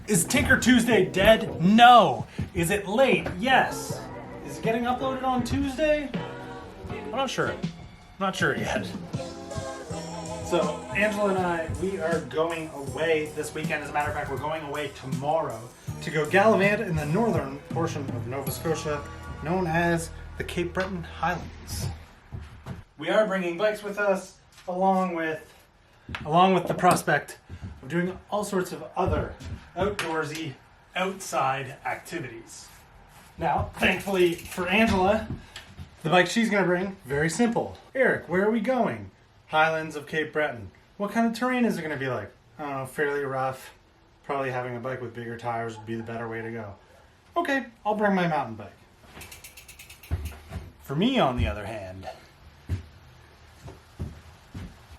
Is Tinker Tuesday dead? No. Is it late? Yes. Is it getting uploaded on Tuesday? I'm not sure. I'm not sure yet. So Angela and I, we are going away this weekend. As a matter of fact, we're going away tomorrow to go gallivant in the northern portion of Nova Scotia, known as the Cape Breton Highlands. We are bringing bikes with us, along with the prospect of doing all sorts of other outdoorsy, outside activities. Now, thankfully for Angela, the bike she's going to bring, very simple. Eric, where are we going? Highlands of Cape Breton. What kind of terrain is it going to be like? I don't know, fairly rough. Probably having a bike with bigger tires would be the better way to go. Okay, I'll bring my mountain bike. For me, on the other hand,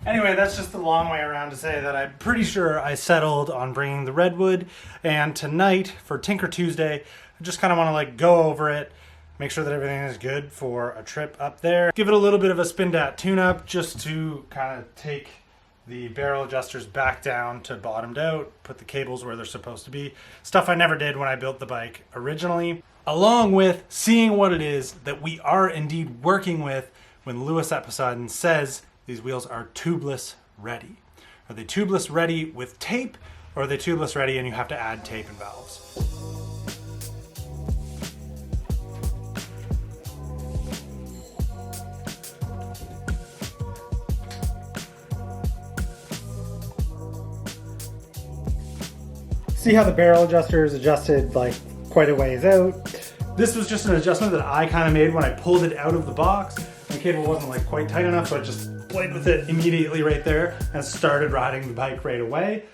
anyway, that's just a long way around to say that I'm pretty sure I settled on bringing the Redwood, and tonight for Tinker Tuesday, I just kind of want to like go over it, make sure that everything is good for a trip up there. Give it a little bit of a spin-dat tune-up just to kind of take the barrel adjusters back down to bottomed out, put the cables where they're supposed to be. Stuff I never did when I built the bike originally. Along with seeing what it is that we are indeed working with when Lewis at Poseidon says these wheels are tubeless ready. Are they tubeless ready with tape, or are they tubeless ready and you have to add tape and valves? See how the barrel adjuster is adjusted like quite a ways out. This was just an adjustment that I kind of made when I pulled it out of the box. The cable wasn't like quite tight enough, so I just played with it immediately right there and started riding the bike right away.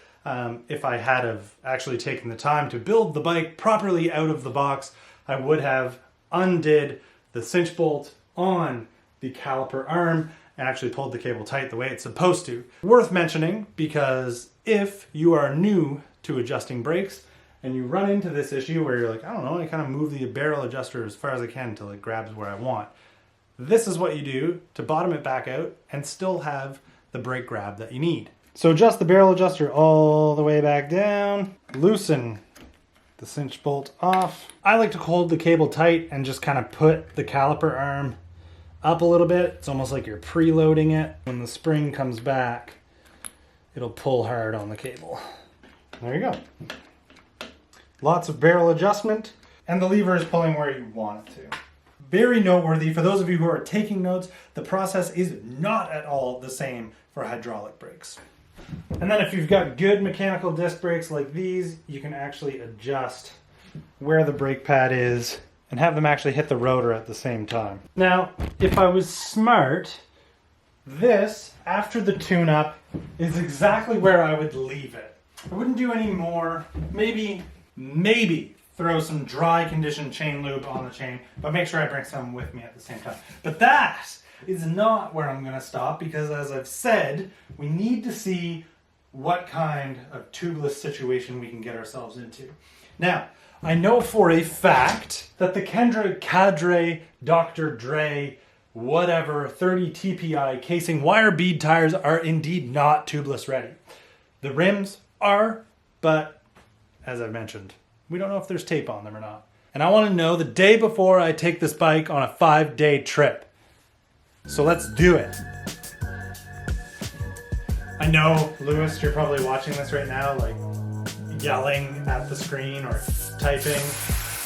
If I had have actually taken the time to build the bike properly out of the box, I would have undid the cinch bolt on the caliper arm and actually pulled the cable tight the way it's supposed to. Worth mentioning, because if you are new to adjusting brakes and you run into this issue where you're like, I don't know, I kind of move the barrel adjuster as far as I can until it grabs where I want. This is what you do to bottom it back out and still have the brake grab that you need. So adjust the barrel adjuster all the way back down, loosen the cinch bolt off. I like to hold the cable tight and just kind of put the caliper arm up a little bit. It's almost like you're preloading it. When the spring comes back, it'll pull hard on the cable. There you go. Lots of barrel adjustment, and the lever is pulling where you want it to. Very noteworthy, for those of you who are taking notes, the process is not at all the same for hydraulic brakes. And then if you've got good mechanical disc brakes like these, you can actually adjust where the brake pad is and have them actually hit the rotor at the same time. Now, if I was smart, this, after the tune-up, is exactly where I would leave it. I wouldn't do any more. Maybe throw some dry conditioned chain lube on the chain, but make sure I bring some with me at the same time. But that is not where I'm going to stop, because as I've said, we need to see what kind of tubeless situation we can get ourselves into. Now, I know for a fact that the Kendra Cadre, Dr. Dre, whatever, 30 TPI casing wire bead tires are indeed not tubeless ready. The rims are, but as I've mentioned, we don't know if there's tape on them or not. And I want to know the day before I take this bike on a 5-day trip. So let's do it. I know, Lewis, you're probably watching this right now, like yelling at the screen or typing,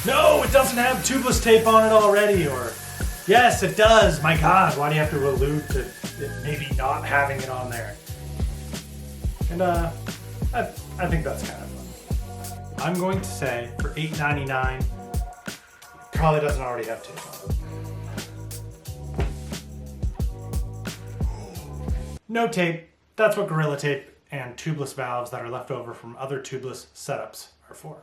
no, it doesn't have tubeless tape on it already, or yes, it does. My God, why do you have to allude to it maybe not having it on there? And I think that's kind of fun. I'm going to say for $8.99, probably doesn't already have tape on it. No tape. That's what Gorilla Tape and tubeless valves that are left over from other tubeless setups are for.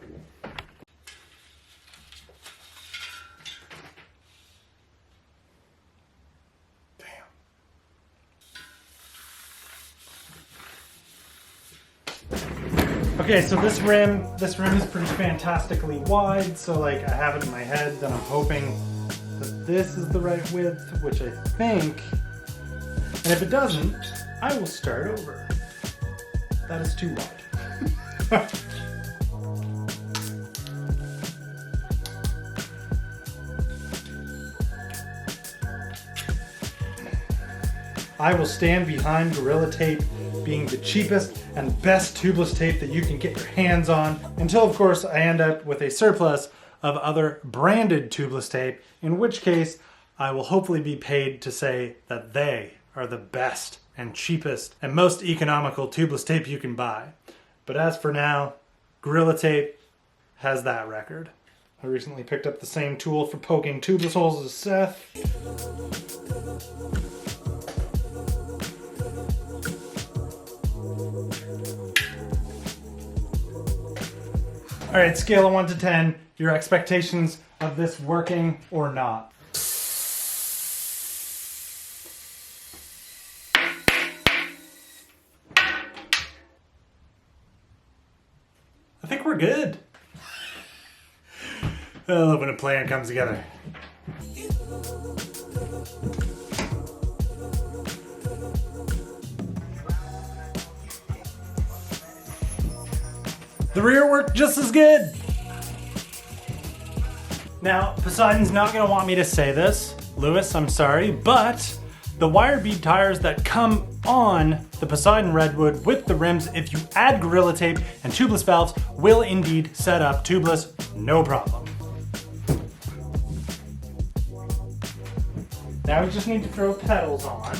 Okay, so this rim is pretty fantastically wide, so like I have it in my head that I'm hoping that this is the right width, which I think, and if it doesn't, I will start over. That is too wide. I will stand behind Gorilla Tape being the cheapest and best tubeless tape that you can get your hands on, until of course I end up with a surplus of other branded tubeless tape, in which case I will hopefully be paid to say that they are the best and cheapest and most economical tubeless tape you can buy. But as for now, Gorilla Tape has that record. I recently picked up the same tool for poking tubeless holes as Seth. All right, scale of 1 to 10, your expectations of this working or not. I think we're good. I love when a plan comes together. The rear worked just as good. Now, Poseidon's not gonna want me to say this. Lewis, I'm sorry, but the wire bead tires that come on the Poseidon Redwood with the rims, if you add Gorilla Tape and tubeless valves, will indeed set up tubeless, no problem. Now we just need to throw pedals on.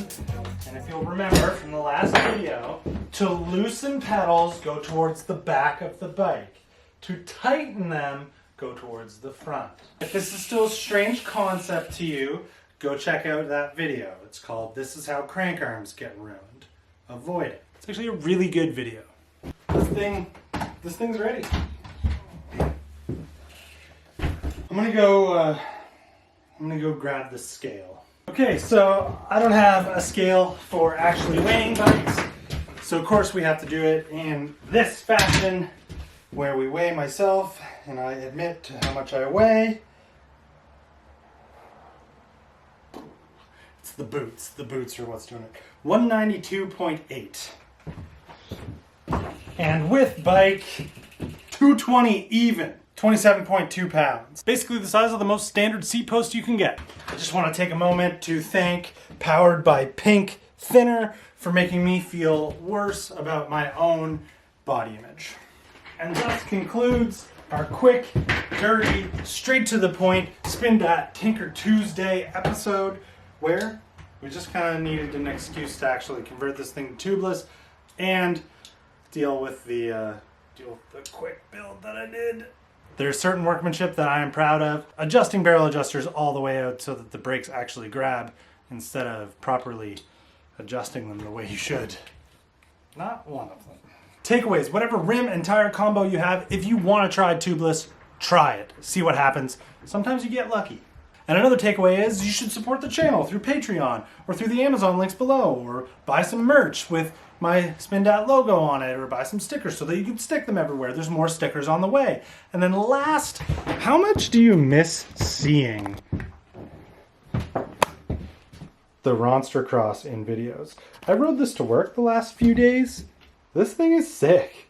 And if you'll remember from the last video, to loosen pedals, go towards the back of the bike. To tighten them, go towards the front. If this is still a strange concept to you, go check out that video. It's called "This is How Crank Arms Get Ruined." Avoid it. It's actually a really good video. This thing's ready. I'm gonna go grab the scale. Okay, so I don't have a scale for actually weighing bikes. So of course we have to do it in this fashion, where we weigh myself and I admit to how much I weigh. It's the boots. The boots are what's doing it. 192.8. And with bike, 220 even. 27.2 pounds. Basically the size of the most standard seat post you can get. I just want to take a moment to thank Powered by Pink Thinner for making me feel worse about my own body image. And thus concludes our quick, dirty, straight to the point Spin Dat Tinker Tuesday episode, where we just kind of needed an excuse to actually convert this thing to tubeless and deal with the quick build that I did. There's certain workmanship that I am proud of. Adjusting barrel adjusters all the way out so that the brakes actually grab instead of properly adjusting them the way you should. Not one of them. Takeaways, whatever rim and tire combo you have, if you want to try tubeless, try it. See what happens. Sometimes you get lucky. And another takeaway is you should support the channel through Patreon or through the Amazon links below, or buy some merch with my Spin Dat logo on it, or buy some stickers so that you can stick them everywhere. There's more stickers on the way. And then last, how much do you miss seeing the Ronster Cross in videos? I rode this to work the last few days. This thing is sick.